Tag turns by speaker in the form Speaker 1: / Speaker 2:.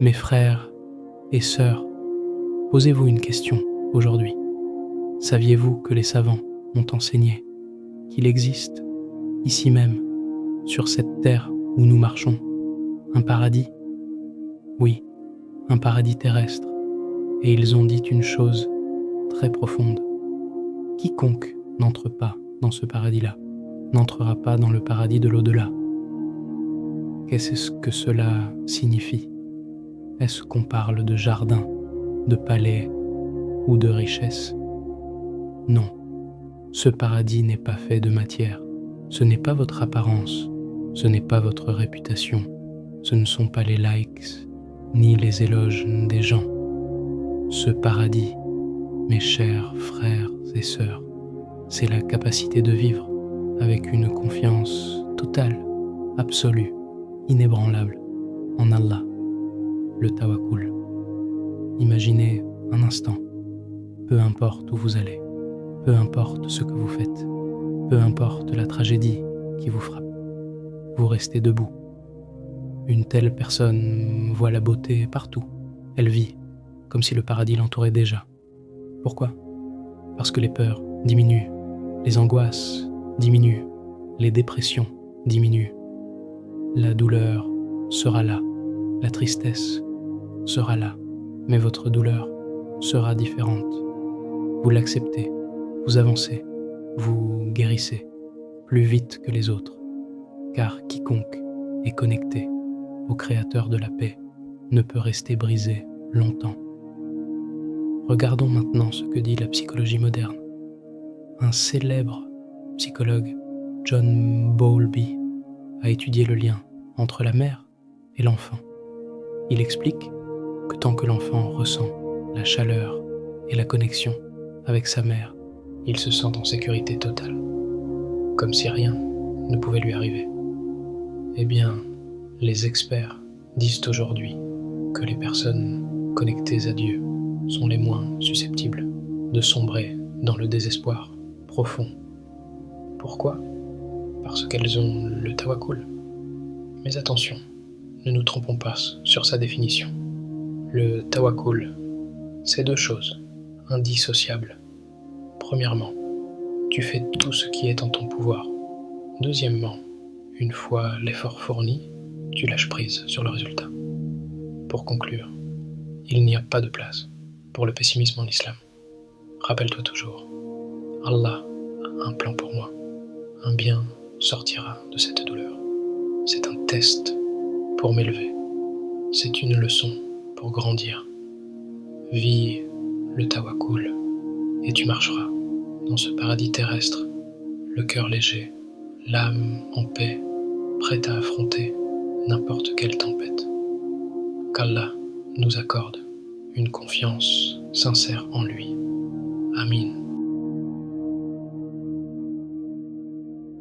Speaker 1: Mes frères et sœurs, posez-vous une question aujourd'hui. Saviez-vous que les savants ont enseigné qu'il existe, ici même, sur cette terre où nous marchons, un paradis? Oui, un paradis terrestre. Et ils ont dit une chose très profonde. Quiconque n'entre pas dans ce paradis-là n'entrera pas dans le paradis de l'au-delà. Qu'est-ce que cela signifie? Est-ce qu'on parle de jardin, de palais ou de richesse? Non, ce paradis n'est pas fait de matière. Ce n'est pas votre apparence, ce n'est pas votre réputation, ce ne sont pas les likes ni les éloges des gens. Ce paradis, mes chers frères et sœurs, c'est la capacité de vivre avec une confiance totale, absolue, inébranlable en Allah, le tawakkul. Imaginez un instant, peu importe où vous allez, peu importe ce que vous faites, peu importe la tragédie qui vous frappe, vous restez debout. Une telle personne voit la beauté partout, elle vit comme si le paradis l'entourait déjà. Pourquoi? Parce que les peurs diminuent, les angoisses diminuent, les dépressions diminuent. La douleur sera là, la tristesse sera là, mais votre douleur sera différente. Vous l'acceptez, vous avancez, vous guérissez plus vite que les autres, car quiconque est connecté au Créateur de la paix ne peut rester brisé longtemps. Regardons maintenant ce que dit la psychologie moderne. Un célèbre psychologue, John Bowlby, a étudié le lien entre la mère et l'enfant. Il explique que tant que l'enfant ressent la chaleur et la connexion avec sa mère, il se sent en sécurité totale, comme si rien ne pouvait lui arriver. Eh bien, les experts disent aujourd'hui que les personnes connectées à Dieu sont les moins susceptibles de sombrer dans le désespoir profond. Pourquoi? Parce qu'elles ont le tawakkul. Mais attention, ne nous trompons pas sur sa définition. Le tawakkul, c'est deux choses indissociables. Premièrement, tu fais tout ce qui est en ton pouvoir. Deuxièmement, une fois l'effort fourni, tu lâches prise sur le résultat. Pour conclure, il n'y a pas de place pour le pessimisme en islam. Rappelle-toi toujours, Allah a un plan pour moi. Un bien sortira de cette douleur. C'est un test pour m'élever. C'est une leçon pour grandir. Vis le tawakkul et tu marcheras dans ce paradis terrestre, le cœur léger, l'âme en paix, prête à affronter n'importe quelle tempête. Qu'Allah nous accorde une confiance sincère en lui. Amin.